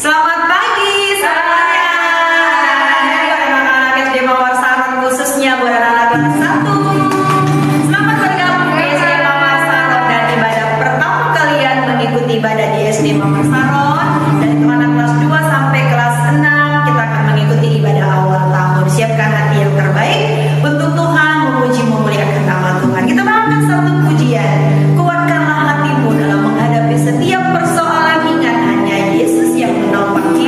Selamat pagi semuanya. Buat anak-anak SD Mawar Saron, khususnya buat anak-anak kelas 1. Selamat bergabung di SD Mawar Saron dan ibadah pertama kalian mengikuti ibadah di SD Mawar Saron. Dan itu anak kelas 2 sampai kelas 6 kita akan mengikuti ibadah awal tahun. Siapkan hati yang terbaik untuk Tuhan, memuji memuliakan nama Tuhan. Kita mengangkat satu pujian. Kuatkanlah hatimu dalam menghadapi setiap persoalan, ingat hanya Yesus yang menopang kita.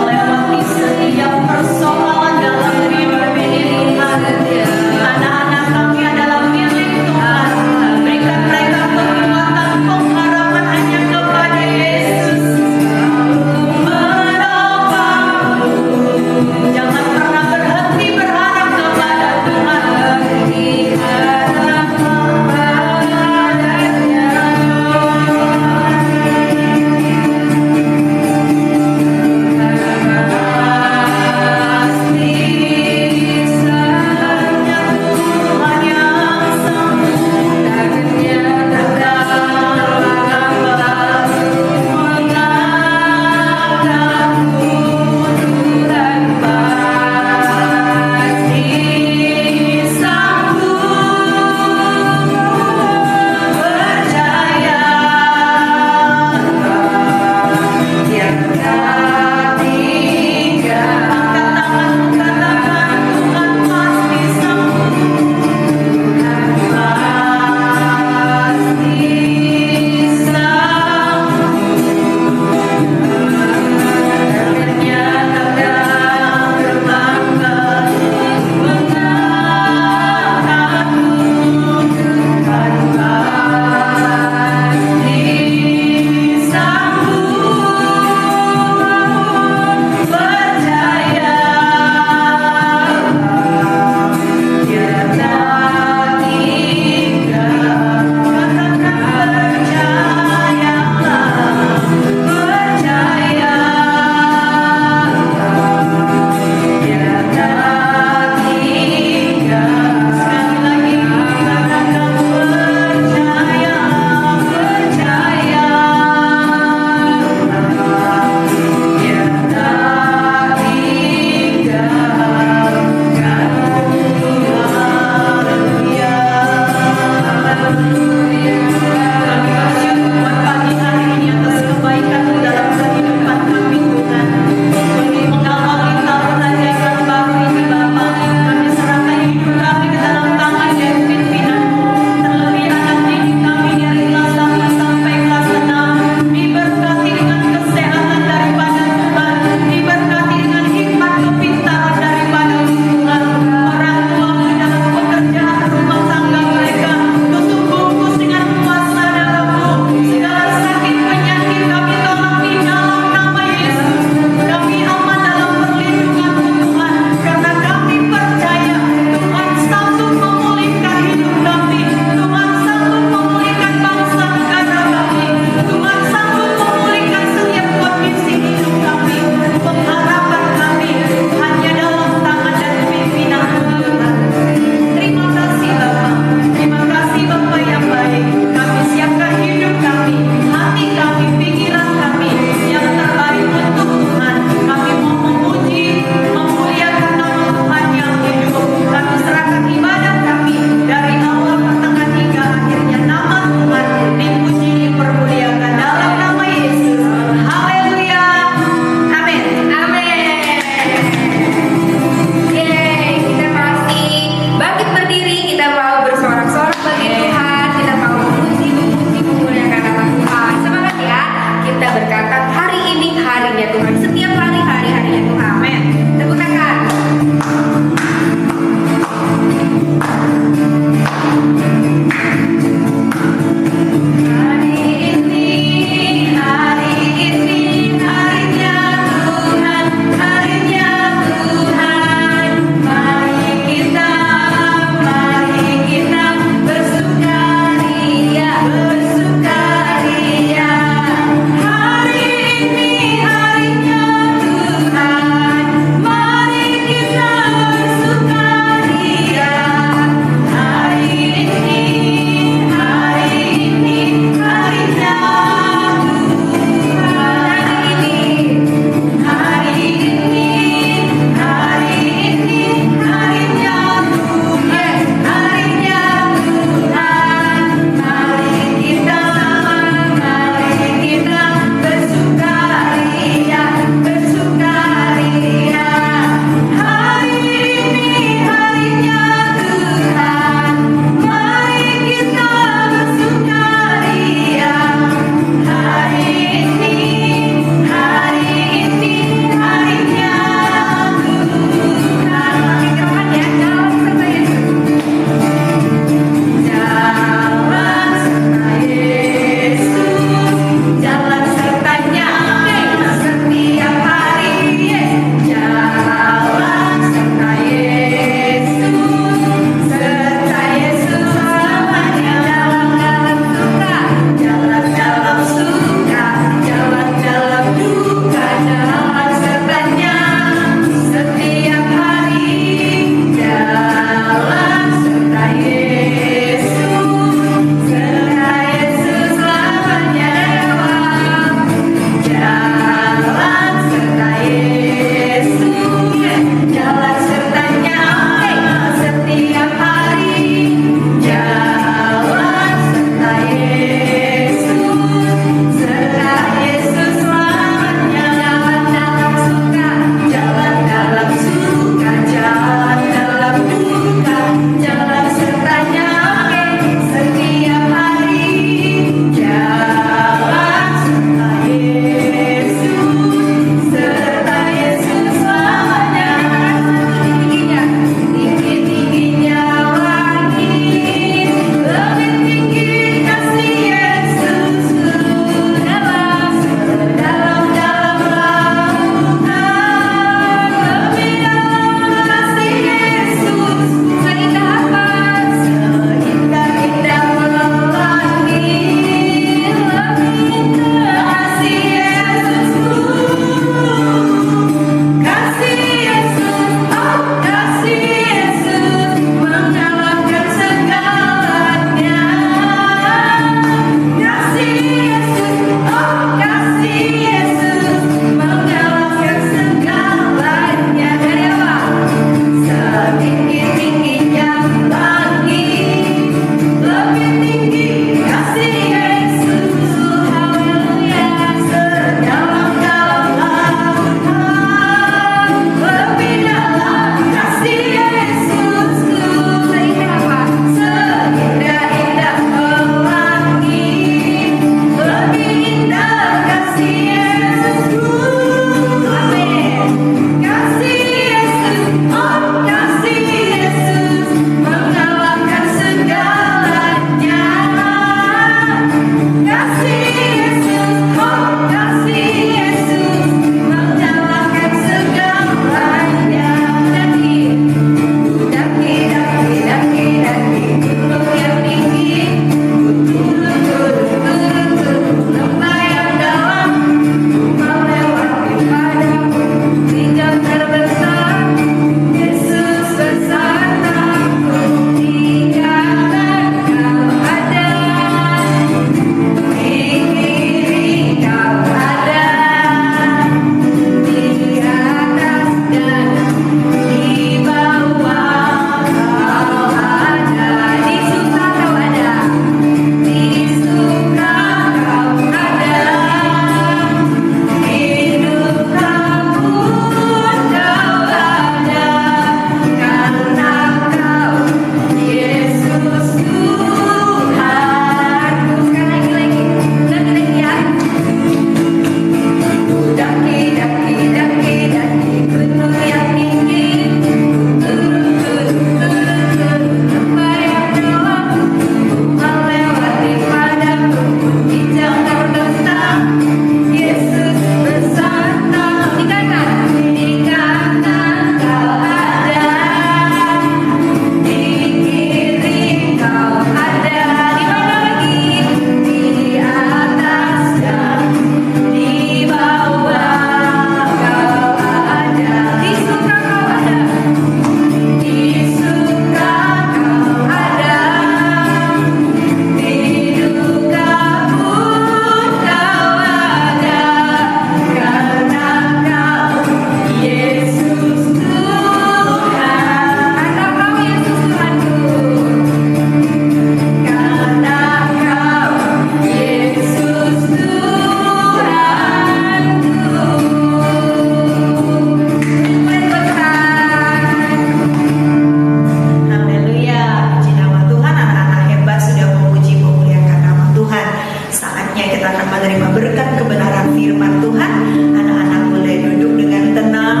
kita akan menerima berkat kebenaran firman Tuhan. Anak-anak boleh duduk dengan tenang,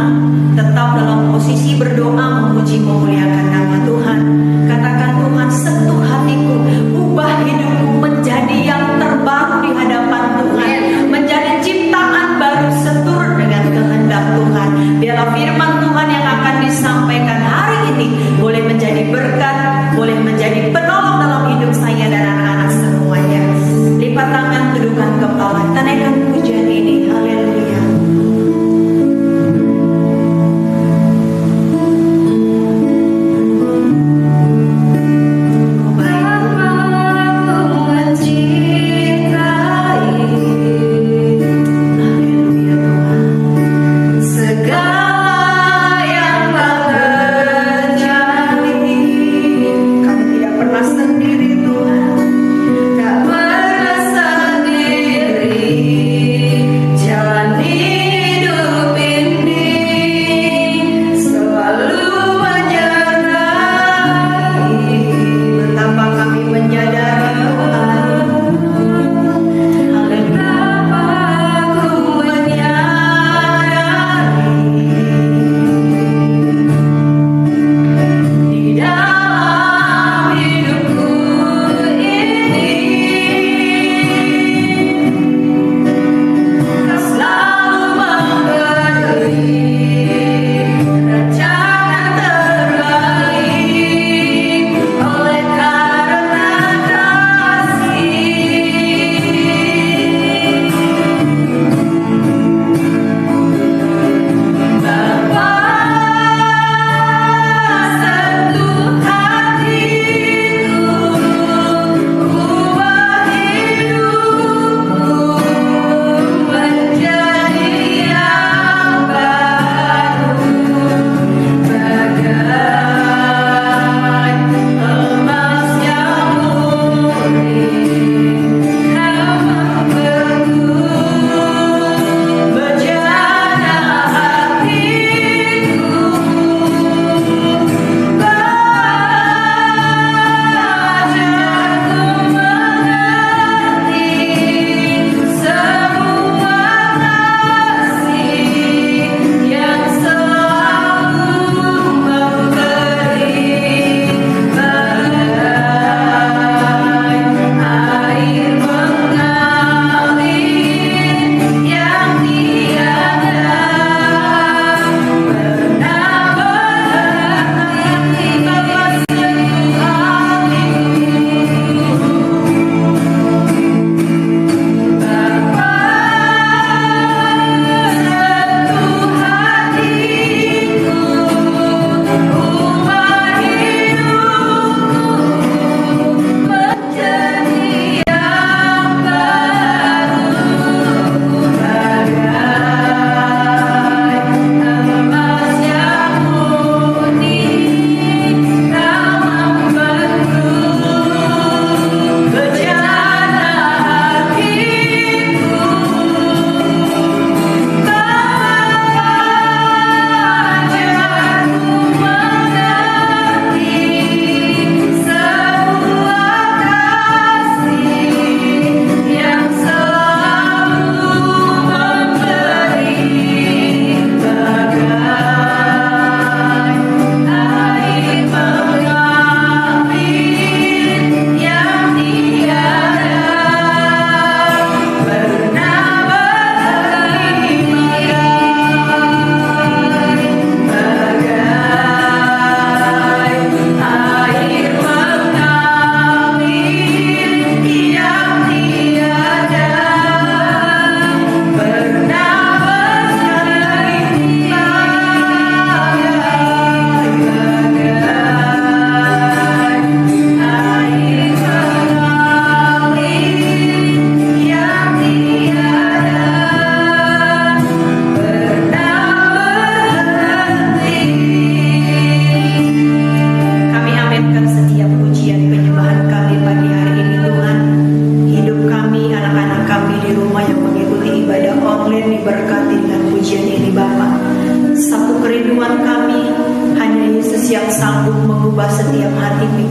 tetap dalam posisi berdoa, memuji memuliakan nama Tuhan. Katakan, Tuhan sentuh hatiku, ubah hidupku menjadi yang terbaru di hadapan Tuhan, menjadi ciptaan baru seturut dengan kehendak Tuhan. Biarlah firman Tuhan yang akan disampaikan hari ini boleh menjadi berkat, boleh menjadi penolong dalam hidup saya dan anak-anak semuanya. Lipat tangan, tundukkan kepala, tanaikan pujian ini. Haleluya.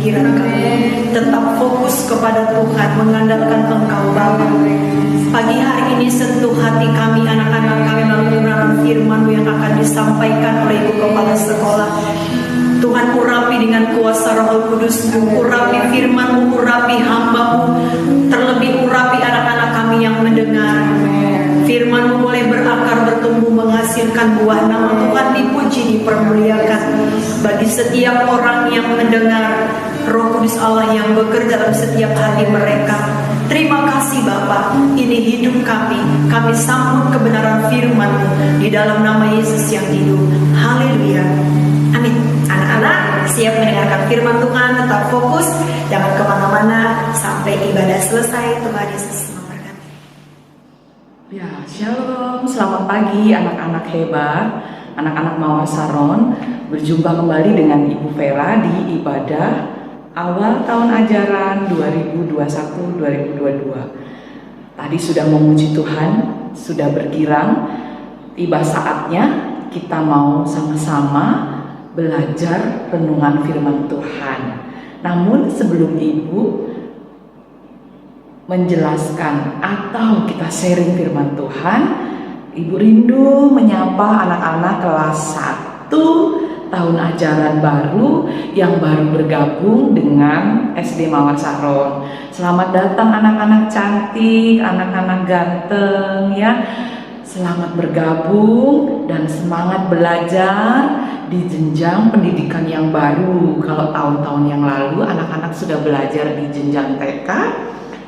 pikiran kami tetap fokus kepada Tuhan, mengandalkan Engkau Bapa. Pagi hari ini sentuh hati kami, anak-anak kami melalui kebenaran firman-Mu yang akan disampaikan oleh Ibu Kepala Sekolah. Tuhan, urapi dengan kuasa Roh Kudus-Mu, urapi firman-Mu, urapi hamba-Mu, terlebih urapi anak-anak kami yang mendengar. Firman-Mu boleh berakar, bertumbuh, menghasilkan buah. Nama Tuhan dipuji, dipermuliakan. Bagi setiap orang yang mendengar, Roh Kudus Allah yang bekerja dalam setiap hati mereka. Terima kasih Bapa, ini hidup kami sambut kebenaran firman-Mu di dalam nama Yesus yang hidup. Haleluya. Amin. Anak-anak siap mendengarkan firman Tuhan, tetap fokus, jangan kemana-mana sampai ibadah selesai. Tuhan Yesus memberkati. Ya, shalom, selamat pagi anak-anak hebat, anak-anak Mawar Saron. Berjumpa kembali dengan Ibu Vera di ibadah awal tahun ajaran 2021-2022. Tadi sudah memuji Tuhan, sudah bergirang, tiba saatnya kita mau sama-sama belajar renungan firman Tuhan. Namun sebelum Ibu menjelaskan atau kita sharing firman Tuhan, Ibu rindu menyapa anak-anak kelas 1 tahun ajaran baru yang baru bergabung dengan SD Mawar Saron. Selamat datang anak-anak cantik, anak-anak ganteng ya. Selamat bergabung dan semangat belajar di jenjang pendidikan yang baru. Kalau tahun-tahun yang lalu anak-anak sudah belajar di jenjang TK,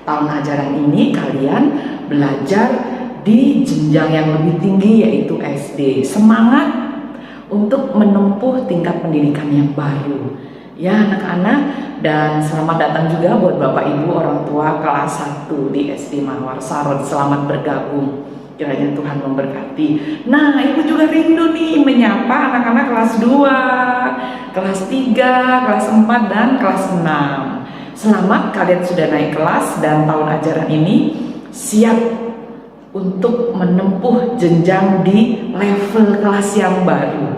tahun ajaran ini kalian belajar di jenjang yang lebih tinggi yaitu SD. Semangat untuk menempuh tingkat pendidikan yang baru ya anak-anak, dan selamat datang juga buat Bapak Ibu orang tua kelas 1 di SD Mawar Saron. Selamat bergabung, kiranya Tuhan memberkati. Nah, Ibu juga rindu nih menyapa anak-anak kelas 2, kelas 3, kelas 4, dan kelas 6. Selamat, kalian sudah naik kelas dan tahun ajaran ini siap untuk menempuh jenjang di level kelas yang baru.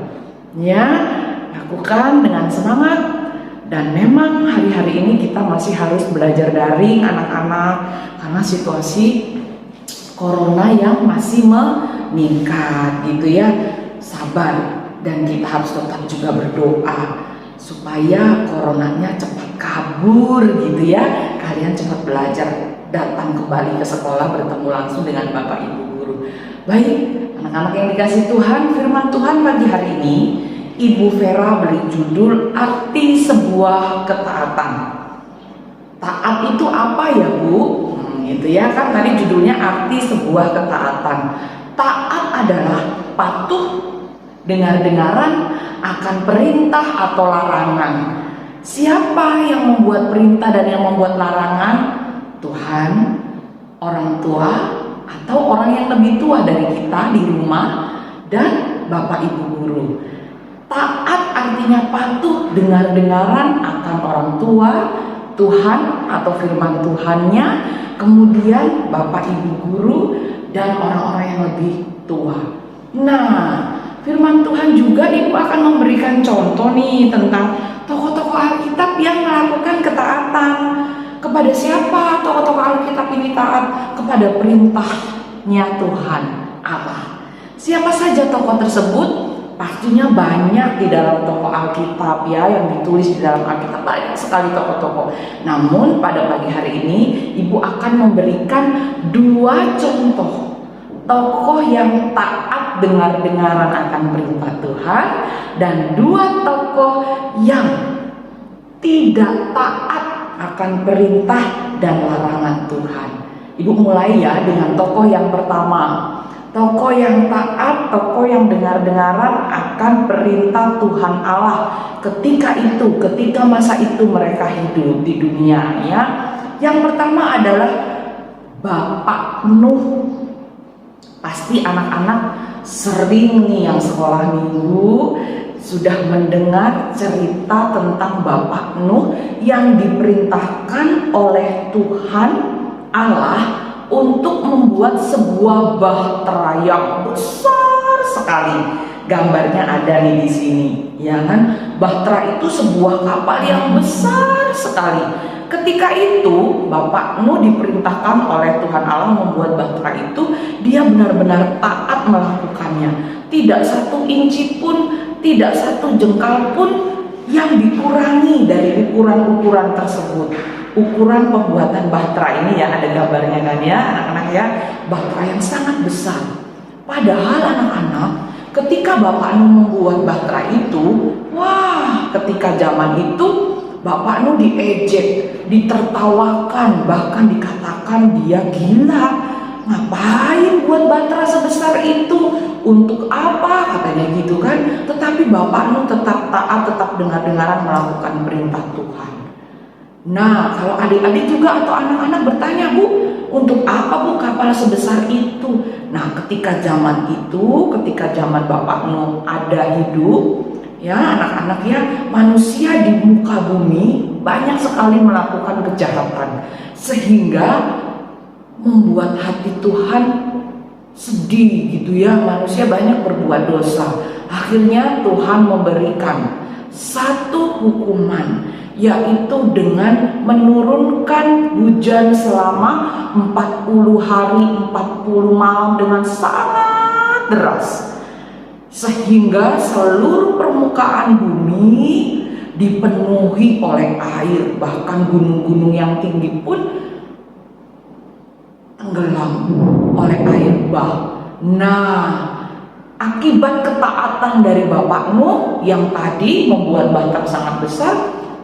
Ya, lakukan dengan semangat. Dan memang hari-hari ini kita masih harus belajar daring anak-anak karena situasi corona yang masih meningkat gitu ya. Sabar, dan kita harus tetap juga berdoa supaya coronanya cepat kabur gitu ya. Kalian cepat belajar, datang kembali ke sekolah, bertemu langsung dengan Bapak Ibu guru. Baik, anak-anak yang dikasih Tuhan, firman Tuhan pagi hari ini Ibu Vera beri judul arti sebuah ketaatan. Taat itu apa ya Bu? Gitu ya kan, tadi judulnya arti sebuah ketaatan. Taat adalah patuh dengar-dengaran akan perintah atau larangan. Siapa yang membuat perintah dan yang membuat larangan? Tuhan, orang tua, atau orang yang lebih tua dari kita di rumah, dan Bapak Ibu guru. Taat artinya patuh dengar-dengaran akan orang tua, Tuhan atau firman Tuhannya, kemudian Bapak Ibu guru dan orang-orang yang lebih tua. Nah, firman Tuhan juga Ibu akan memberikan contoh nih tentang tokoh-tokoh Alkitab yang melakukan ketaatan. Kepada siapa tokoh-tokoh Alkitab ini taat? Kepada perintahnya Tuhan Allah. Siapa saja tokoh tersebut? Pastinya banyak di dalam tokoh Alkitab ya, yang ditulis di dalam Alkitab banyak sekali tokoh-tokoh. Namun pada pagi hari ini Ibu akan memberikan 2 contoh tokoh yang taat dengar-dengaran akan perintah Tuhan, dan 2 tokoh yang tidak taat akan perintah dan larangan Tuhan. Ibu mulai ya dengan tokoh yang pertama. Tokoh yang taat, tokoh yang dengar-dengaran akan perintah Tuhan Allah ketika masa itu mereka hidup di dunia ya. Yang pertama adalah Bapak Nuh. Pasti anak-anak sering nih yang sekolah minggu sudah mendengar cerita tentang Bapak Nuh yang diperintahkan oleh Tuhan Allah untuk membuat sebuah bahtera yang besar sekali. Gambarnya ada nih di sini, ya kan? Bahtera itu sebuah kapal yang besar sekali. Ketika itu Bapak Nuh diperintahkan oleh Tuhan Allah membuat bahtera benar-benar taat melakukannya. Tidak satu inci pun, tidak satu jengkal pun yang dikurangi dari ukuran-ukuran tersebut. Ukuran pembuatan bahtera ini ya, ada gambarnya kan ya anak-anak ya, bahtera yang sangat besar. Padahal anak-anak, ketika Bapak Nu membuat bahtera itu, wah, ketika zaman itu Bapak Nu diejek, ditertawakan, bahkan dikatakan dia gila. Ngapain buat bahtera sebesar itu? Untuk apa? Katanya gitu kan. Tetapi Bapak Nu tetap taat, tetap dengar-dengaran melakukan perintah Tuhan. Nah, kalau adik-adik juga atau anak-anak bertanya, Bu, untuk apa Bu kapal sebesar itu? Nah, ketika zaman itu, ketika zaman Bapak Nu ada hidup, ya anak-anak ya, manusia di muka bumi banyak sekali melakukan kejahatan, sehingga membuat hati Tuhan sedih gitu ya. Manusia banyak berbuat dosa. Akhirnya Tuhan memberikan satu hukuman, yaitu dengan menurunkan hujan selama 40 hari 40 malam dengan sangat deras, sehingga seluruh permukaan bumi dipenuhi oleh air. Bahkan gunung-gunung yang tinggi pun tenggelam oleh air bah. Nah, akibat ketaatan dari Bapak Nu yang tadi membuat bahtera sangat besar,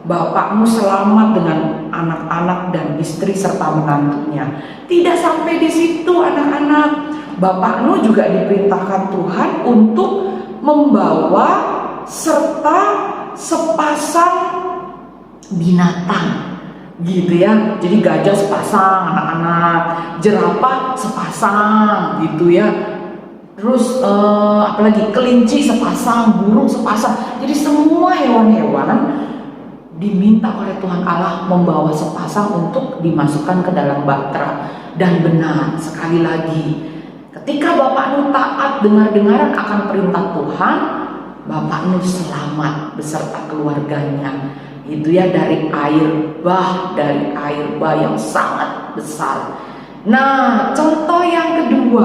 Bapak Nu selamat dengan anak-anak dan istri serta menantunya. Tidak sampai di situ anak-anak, Bapak Nu juga diperintahkan Tuhan untuk membawa serta sepasang binatang gitu ya. Jadi gajah sepasang anak-anak, jerapah sepasang gitu ya, terus apalagi kelinci sepasang, burung sepasang. Jadi semua hewan-hewan diminta oleh Tuhan Allah membawa sepasang untuk dimasukkan ke dalam bahtera. Dan benar sekali lagi, ketika Bapak Nu taat dengar-dengaran akan perintah Tuhan, Bapak Nu selamat beserta keluarganya. Itu ya, dari air bah yang sangat besar. Nah, contoh yang kedua,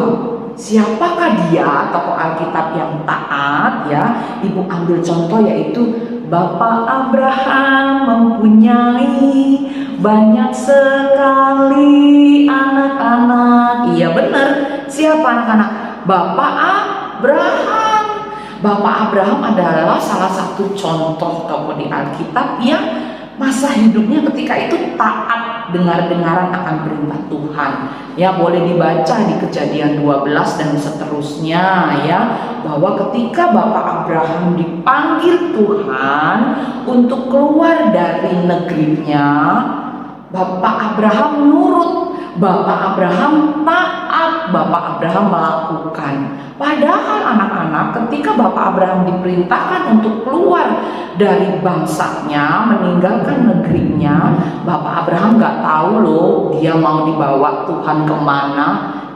siapakah dia tokoh Alkitab yang taat ya? Ibu ambil contoh yaitu Bapak Abraham mempunyai banyak sekali anak-anak. Iya benar. Siapa anak-anak? Bapak Abraham. Bapak Abraham adalah salah satu contoh tokoh di Alkitab yang masa hidupnya ketika itu taat dengar-dengaran akan perintah Tuhan. Ya, boleh dibaca di Kejadian 12 dan seterusnya ya, bahwa ketika Bapak Abraham dipanggil Tuhan untuk keluar dari negerinya, Bapak Abraham nurut, Bapak Abraham taat, Bapak Abraham melakukan. Padahal anak-anak, ketika Bapak Abraham diperintahkan untuk keluar dari bangsanya, meninggalkan negerinya, Bapak Abraham gak tahu loh dia mau dibawa Tuhan kemana.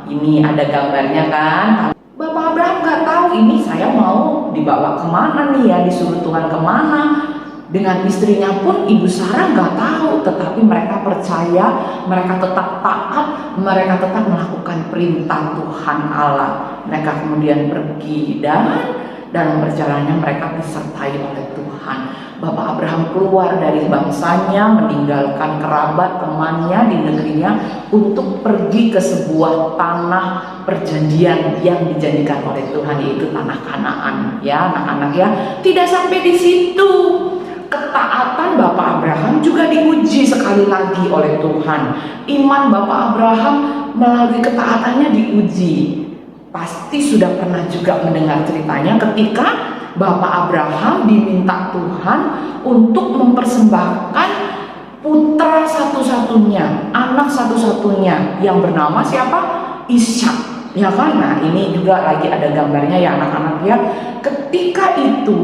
Ini ada gambarnya kan. Bapak Abraham gak tahu ini saya mau dibawa kemana nih ya, disuruh Tuhan kemana. Dengan istrinya pun Ibu Sarah gak tahu, tetapi mereka percaya, mereka tetap taat, mereka tetap melakukan perintah Tuhan Allah. Mereka kemudian pergi dan dalam perjalanannya mereka disertai oleh Tuhan. Bapak Abraham keluar dari bangsanya, meninggalkan kerabat temannya di negerinya untuk pergi ke sebuah tanah perjanjian yang dijanjikan oleh Tuhan, yaitu tanah Kanaan. Ya, anak-anak ya. Tidak sampai di situ. Ketaatan Bapak Abraham juga diuji sekali lagi oleh Tuhan. Iman Bapak Abraham melalui ketaatannya diuji. Pasti sudah pernah juga mendengar ceritanya ketika Bapak Abraham diminta Tuhan untuk mempersembahkan putra satu-satunya, anak satu-satunya yang bernama siapa? Ishak. Ya kan? Nah, ini juga lagi ada gambarnya ya anak-anak ya. Ketika itu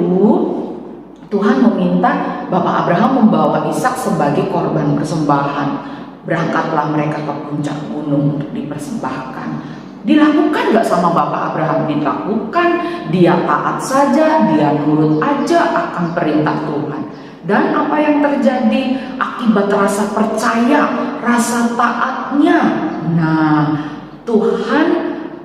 Tuhan meminta Bapak Abraham membawa Ishak sebagai korban persembahan. Berangkatlah mereka ke puncak gunung untuk dipersembahkan. Dilakukan gak sama Bapak Abraham? Dilakukan. Dia taat saja, dia nurut aja akan perintah Tuhan. Dan apa yang terjadi akibat rasa percaya, rasa taatnya? Nah, Tuhan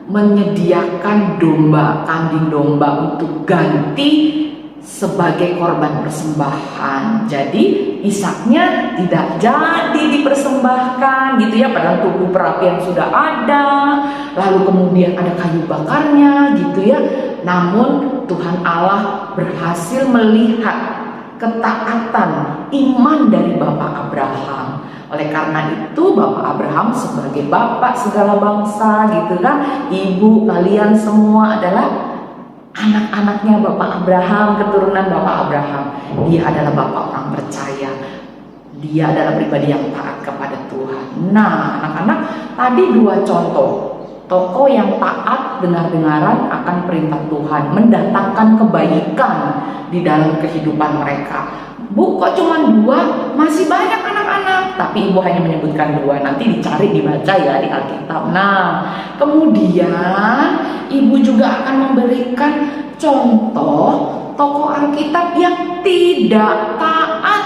menyediakan domba, kambing domba untuk ganti sebagai korban persembahan. Jadi Ishaknya tidak jadi dipersembahkan gitu ya, padahal tubuh perapian sudah ada, lalu kemudian ada kayu bakarnya gitu ya. Namun Tuhan Allah berhasil melihat ketaatan iman dari Bapak Abraham. Oleh karena itu Bapak Abraham sebagai bapak segala bangsa gitu kan, ibu kalian semua adalah anak-anaknya Bapak Abraham, keturunan Bapak Abraham. Dia adalah bapak orang percaya. Dia adalah pribadi yang taat kepada Tuhan. Nah, anak-anak, tadi dua contoh tokoh yang taat dengar-dengaran akan perintah Tuhan, mendatangkan kebaikan di dalam kehidupan mereka. Bu, kok cuma dua? Masih banyak anak-anak, tapi ibu hanya menyebutkan dua. Nanti dicari, dibaca ya di Alkitab. Nah, kemudian ibu juga akan memberikan contoh tokoh Alkitab yang tidak taat,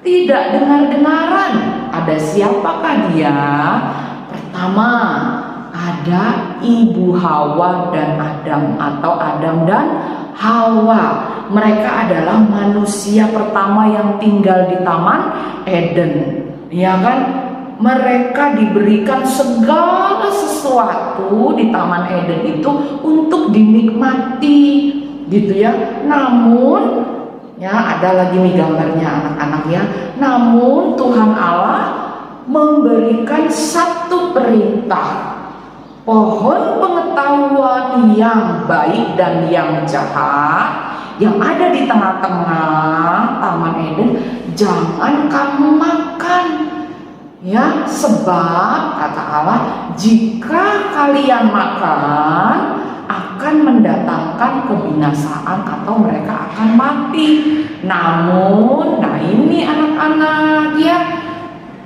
tidak dengar-dengaran. Ada siapakah dia? Pertama, ada Ibu Hawa dan Adam, atau Adam dan Hawa. Mereka adalah manusia pertama yang tinggal di Taman Eden, ya kan? Mereka diberikan segala sesuatu di Taman Eden itu untuk dinikmati, gitu ya. Namun, ya ada lagi nih gambarnya anak-anak ya. Namun Tuhan Allah memberikan satu perintah. Pohon pengetahuan yang baik dan yang jahat yang ada di tengah-tengah Taman Eden, jangan kamu makan. Ya, sebab kata Allah, jika kalian makan akan mendatangkan kebinasaan atau mereka akan mati. Namun, nah ini anak-anak ya,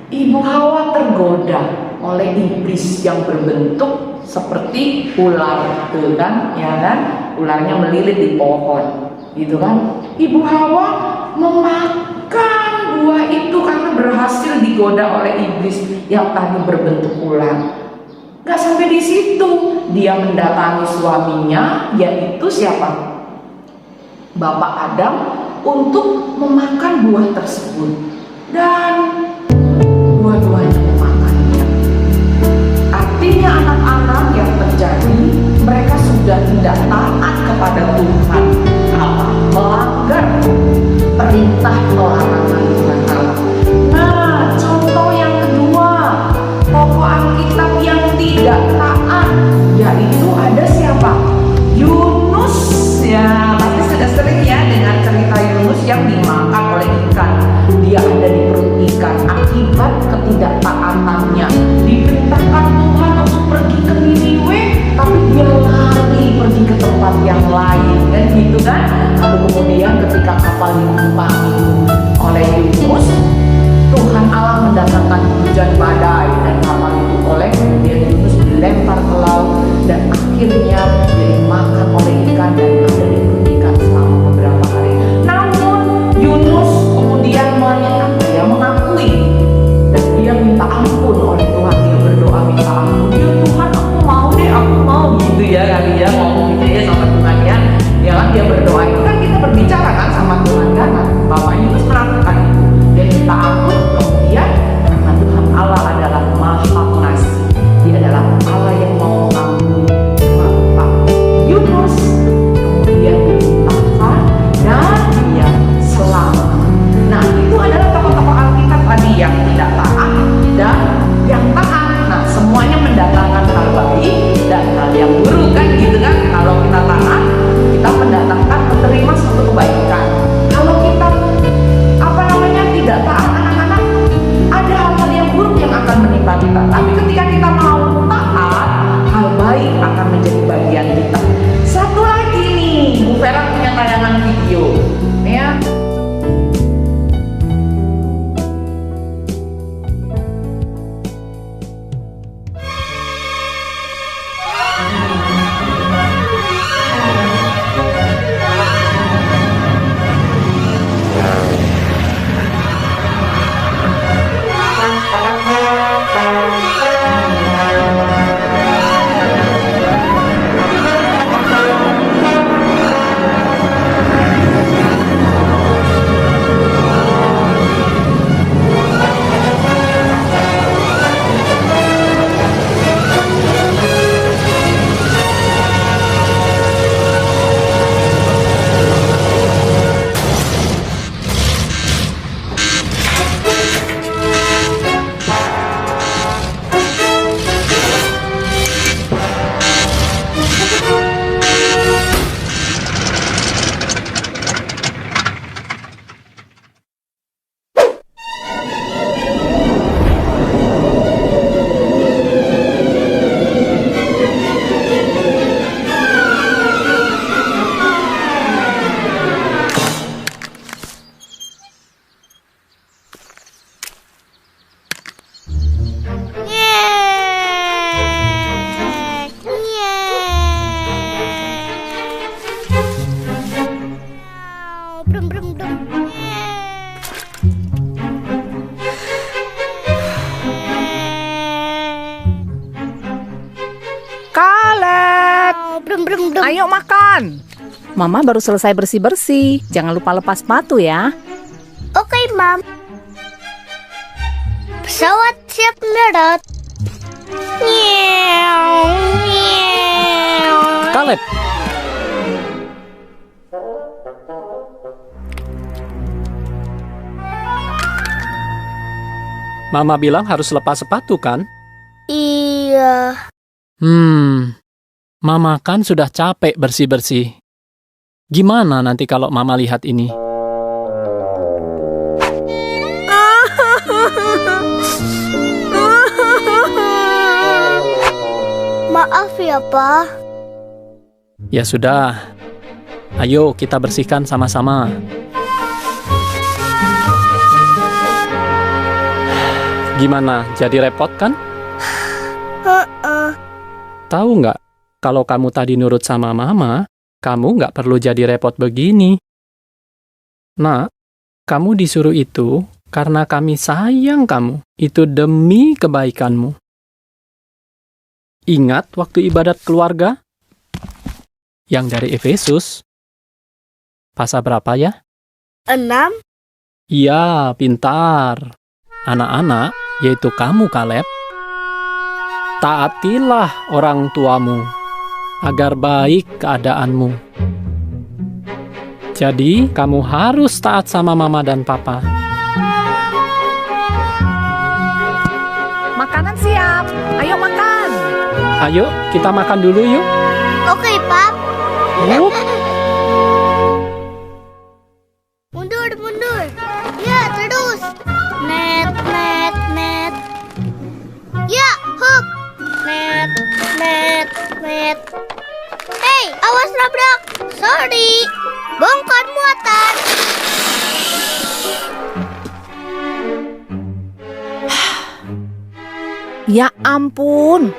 Ibu Hawa tergoda oleh iblis yang berbentuk seperti ular, gitu kan, ya kan? Ularnya melilit di pohon, gitu kan? Ibu Hawa memakan buah itu karena berhasil digoda oleh iblis yang tadi berbentuk ular. Gak sampai di situ, dia mendatangi suaminya, yaitu siapa? Bapak Adam, untuk memakan buah tersebut, dan dua-duanya memakannya. Artinya anak-anak yang terjadi, mereka sudah tidak taat kepada Tuhan Allah, melanggar perintah larangan Tuhan Allah. Nah, contoh yang kedua, tokoh Alkitab yang tidak taat, yaitu ada siapa? Yunus ya. Pasti sudah sering ya dengar cerita Yunus yang dimakan oleh ikan. Dia ada di perut ikan akibat ketidaktaatannya. Diperintahkan Tuhan untuk pergi ke Niniwe, tapi dia lari pergi ke tempat yang lain, kan gitu kan? Lalu kemudian ketika kapal ditumpangi oleh Yunus, Tuhan Allah mendatangkan hujan badai dan kapal itu oleh, kemudian Yunus dilempar ke laut dan akhirnya dia dimakan oleh ikan dan ada di perut ikan selama beberapa hari. Namun Yunus kemudian mengakui dan dia minta ampun oleh Tuhan. Dia berdoa minta ampun. Ya Tuhan, aku mau deh, aku mau, gitu ya kali ya ngomong gitu ya sama Tuhan ya. Ya kan, dia berdoa itu Kaleb, Brum brum brum. ayo makan. Mama baru selesai bersih-bersih. Jangan lupa lepas sepatu ya. Oke, Mam. Pesawat siap mendarat. Nyew, nyew. Kaleb, Mama bilang harus lepas sepatu kan? Iya. Mama kan sudah capek bersih-bersih. Gimana nanti kalau Mama lihat ini? Maaf ya, Pak. Ya sudah, ayo kita bersihkan sama-sama. Gimana, jadi repot kan? Tahu nggak, kalau kamu tadi nurut sama Mama, kamu nggak perlu jadi repot begini. Nak, kamu disuruh itu karena kami sayang kamu. Itu demi kebaikanmu. Ingat waktu ibadat keluarga? Yang dari Efesus. Pasal berapa ya? 6. Iya, pintar. Anak-anak, yaitu kamu Kaleb, taatilah orang tuamu, agar baik keadaanmu. Jadi, kamu harus taat sama mama dan papa. Makanan siap. Ayo makan. Ayo, kita makan dulu yuk. Oke, Pap. Yup. Mundur, mundur. Ya, terus. Net, net, net. Ya, hook. Net, net, net. Hei, awas nabrak. Sorry. Bongkar muatan. Ya ampun.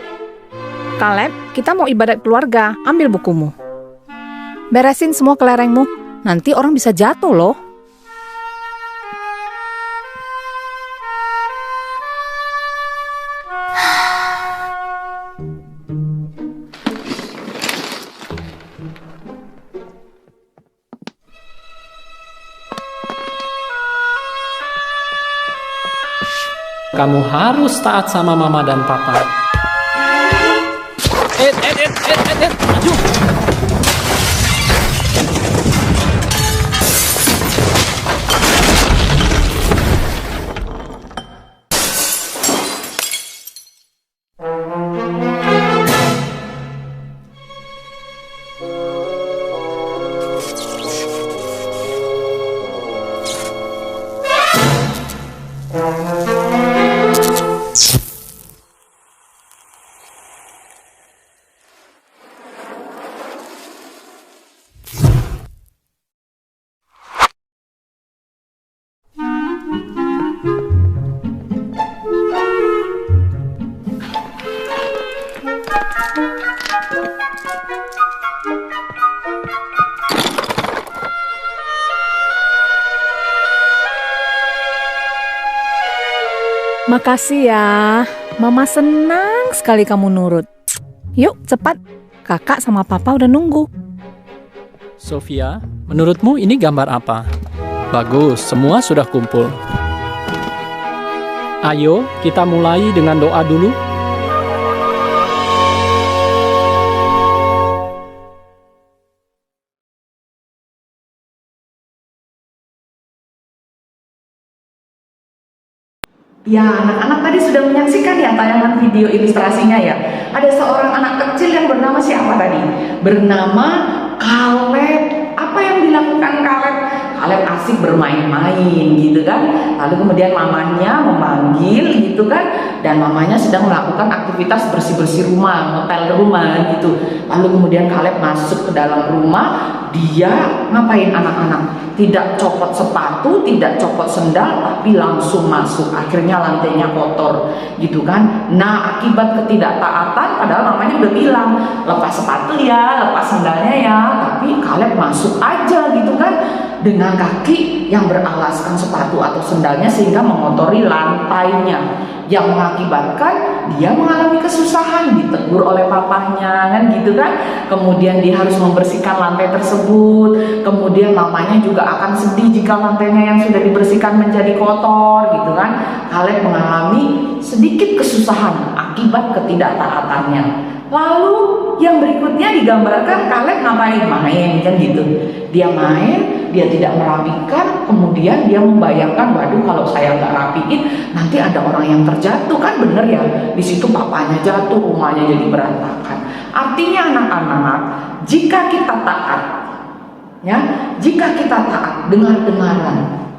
Kaleb, kita mau ibadat keluarga. Ambil bukumu. Beresin semua kelerengmu. Nanti orang bisa jatuh loh. Kamu harus taat sama mama dan papa. Maju. Makasih ya. Mama senang sekali kamu nurut. Yuk, cepat. Kakak sama papa udah nunggu. Sofia, menurutmu ini gambar apa? Bagus, semua sudah kumpul. Ayo, kita mulai dengan doa dulu. Ya, anak-anak tadi sudah menyaksikan ya tayangan video ilustrasinya ya. Ada seorang anak kecil yang bernama siapa tadi? Bernama Kaleb. Apa yang dilakukan Kaleb? Kaleb asik bermain-main gitu kan. Lalu kemudian mamanya memanggil gitu kan. Dan mamanya sedang melakukan aktivitas bersih-bersih rumah, ngepel rumah gitu. Lalu kemudian Kaleb masuk ke dalam rumah. Dia ngapain anak-anak? Tidak copot sepatu, tidak copot sendal, tapi langsung masuk. Akhirnya lantainya kotor, gitu kan? Nah, akibat ketidaktaatan, padahal mamanya udah bilang lepas sepatu ya, lepas sendalnya ya, tapi Kaleb masuk aja, gitu kan? dengan kaki yang beralaskan sepatu atau sendalnya sehingga mengotori lantainya, yang mengakibatkan dia mengalami kesusahan, ditegur oleh papahnya kan gitu kan. Kemudian dia harus membersihkan lantai tersebut, kemudian mamanya juga akan sedih jika lantainya yang sudah dibersihkan menjadi kotor gitu kan. Kaleb mengalami sedikit kesusahan akibat ketidaktaatannya. Lalu yang berikutnya digambarkan Kaleb ngapain? Main kan gitu. Dia main, dia tidak merapikan, kemudian dia membayangkan, waduh kalau saya nggak rapiin nanti ada orang yang terjatuh kan, bener ya? Di situ papanya jatuh, rumahnya jadi berantakan. Artinya anak-anak, jika kita taat, ya, jika kita taat dengar-dengaran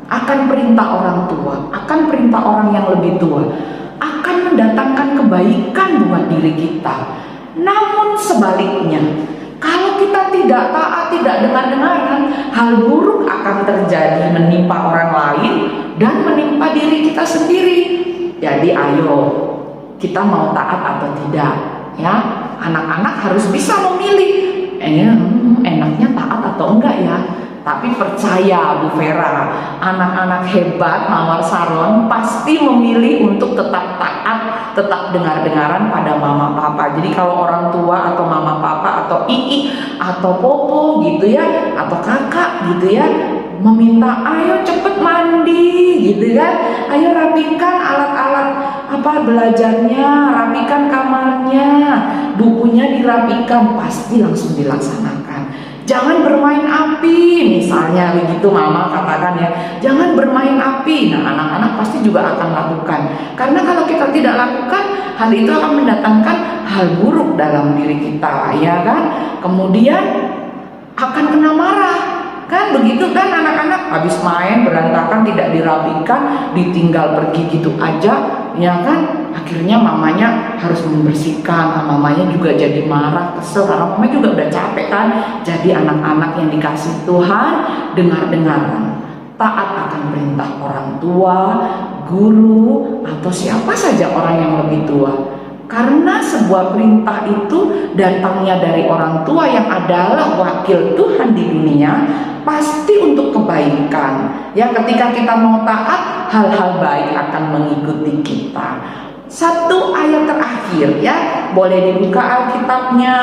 akan perintah orang tua, akan perintah orang yang lebih tua, akan mendatangkan kebaikan buat diri kita. Namun sebaliknya, kalau kita tidak taat, tidak dengar-dengaran, hal buruk akan terjadi menimpa orang lain dan menimpa diri kita sendiri. Jadi ayo, kita mau taat atau tidak, ya. Anak-anak harus bisa memilih, enaknya taat atau enggak ya. Tapi percaya Bu Vera, anak-anak hebat Mawar Saron pasti memilih untuk tetap taat, tetap dengar-dengaran pada mama papa. Jadi kalau orang tua atau mama papa atau ii atau popo gitu ya, atau kakak gitu ya, meminta ayo cepet mandi gitu kan, ayo rapikan alat-alat belajarnya, rapikan kamarnya, bukunya dirapikan, pasti langsung dilaksanakan. Jangan bermain api, misalnya begitu mama katakan ya, jangan bermain api. Nah, anak-anak pasti juga akan lakukan. Karena kalau kita tidak lakukan, hal itu akan mendatangkan hal buruk dalam diri kita, ya kan? Kemudian akan kena marah, kan begitu kan anak-anak, habis main berantakan, tidak dirapikan, ditinggal pergi gitu aja, ya kan? Akhirnya mamanya harus membersihkan, mamanya juga jadi marah, kesel karena mamanya juga udah capek kan. Jadi anak-anak yang dikasih Tuhan, dengar-dengaran, taat akan perintah orang tua, guru, atau siapa saja orang yang lebih tua. Karena sebuah perintah itu datangnya dari orang tua yang adalah wakil Tuhan di dunia, pasti untuk kebaikan. Ya, ketika kita mau taat, hal-hal baik akan mengikuti kita. Satu ayat terakhir ya, boleh dibuka Alkitabnya,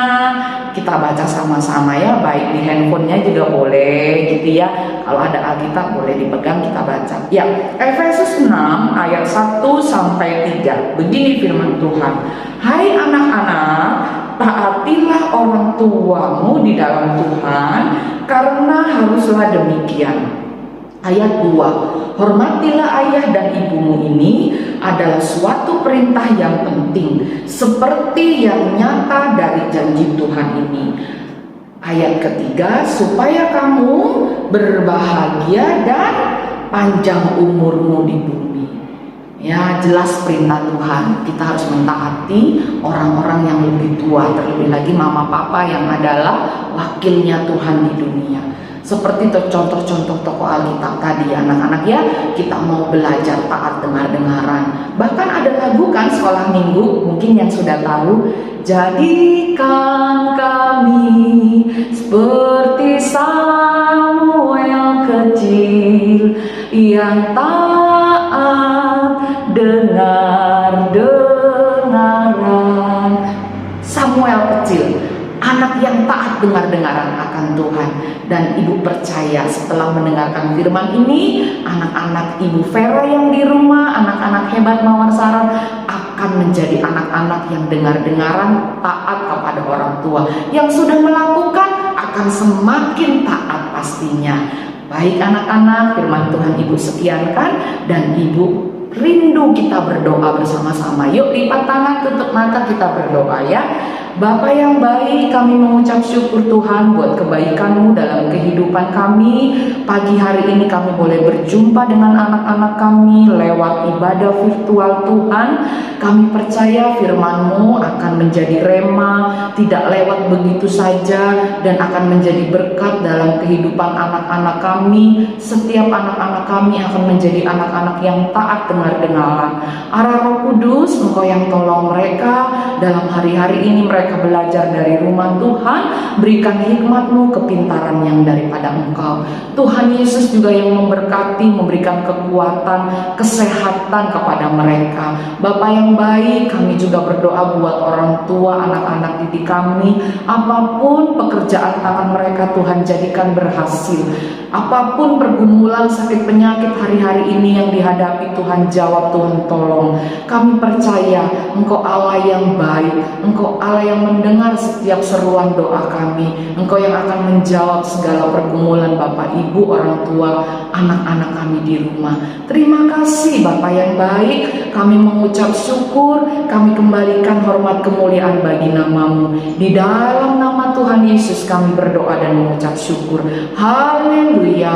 kita baca sama-sama ya, baik di handphonenya juga boleh gitu ya. Kalau ada Alkitab boleh dipegang, kita baca. Ya, Efesus 6 ayat 1 sampai 3. Begini firman Tuhan. Hai anak-anak, taatilah orang tuamu di dalam Tuhan, karena haruslah demikian. Ayat 2, hormatilah ayah dan ibumu, ini adalah suatu perintah yang penting, seperti yang nyata dari janji Tuhan ini. Ayat ketiga, supaya kamu berbahagia dan panjang umurmu di bumi. Ya, jelas perintah Tuhan, kita harus mentaati orang-orang yang lebih tua, terlebih lagi mama papa yang adalah wakilnya Tuhan di dunia. Seperti contoh-contoh tokoh Alkitab tadi anak-anak ya, kita mau belajar taat dengar-dengaran. Bahkan ada lagu kan sekolah minggu, mungkin yang sudah tahu, jadikan kami seperti Samuel kecil yang taat dengar-dengaran. Samuel kecil, anak yang taat dengar-dengaran akan Tuhan. Dan ibu percaya setelah mendengarkan firman ini, anak-anak ibu Vera yang di rumah, anak-anak hebat Mawar Saron akan menjadi anak-anak yang dengar-dengaran, taat kepada orang tua. Yang sudah melakukan akan semakin taat pastinya. Baik anak-anak, firman Tuhan ibu sekiankan, dan ibu rindu kita berdoa bersama-sama. Yuk lipat tangan, tutup mata, kita berdoa ya. Bapa yang baik, kami mengucap syukur Tuhan buat kebaikan-Mu dalam kehidupan kami. Pagi hari ini kami boleh berjumpa dengan anak-anak kami lewat ibadah virtual Tuhan. Kami percaya firman-Mu akan menjadi rema, tidak lewat begitu saja, dan akan menjadi berkat dalam kehidupan anak-anak kami. Setiap anak-anak kami akan menjadi anak-anak yang taat dengar-dengaran. Arah Roh Kudus, Engkau yang tolong mereka dalam hari-hari ini. Mereka mereka belajar dari rumah. Tuhan, berikan hikmat-Mu, kepintaran yang daripada Engkau. Tuhan Yesus juga yang memberkati, memberikan kekuatan, kesehatan kepada mereka. Bapa yang baik, kami juga berdoa buat orang tua, anak-anak didik kami. Apapun pekerjaan tangan mereka, Tuhan jadikan berhasil. Apapun pergumulan, sakit, penyakit hari-hari ini yang dihadapi, Tuhan jawab, Tuhan tolong. Kami percaya Engkau Allah yang baik, Engkau Allah yang mendengar setiap seruan doa kami. Engkau yang akan menjawab segala pergumulan Bapak Ibu, orang tua, anak-anak kami di rumah. Terima kasih Bapak yang baik. Kami mengucap syukur, kami kembalikan hormat kemuliaan bagi nama-Mu. Di dalam nama Tuhan Yesus kami berdoa dan mengucap syukur. Haleluya,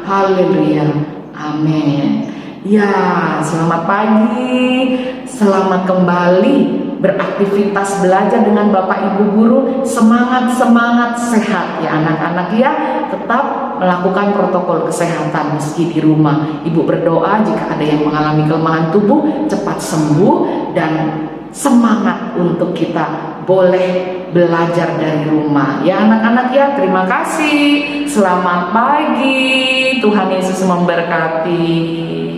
haleluya, amin. Ya, selamat pagi, selamat kembali beraktivitas belajar dengan Bapak Ibu guru. Semangat sehat ya anak-anak ya. Tetap melakukan protokol kesehatan meski di rumah. Ibu berdoa jika ada yang mengalami kelemahan tubuh cepat sembuh, dan semangat untuk kita boleh belajar dari rumah ya anak-anak ya. Terima kasih, selamat pagi, Tuhan Yesus memberkati.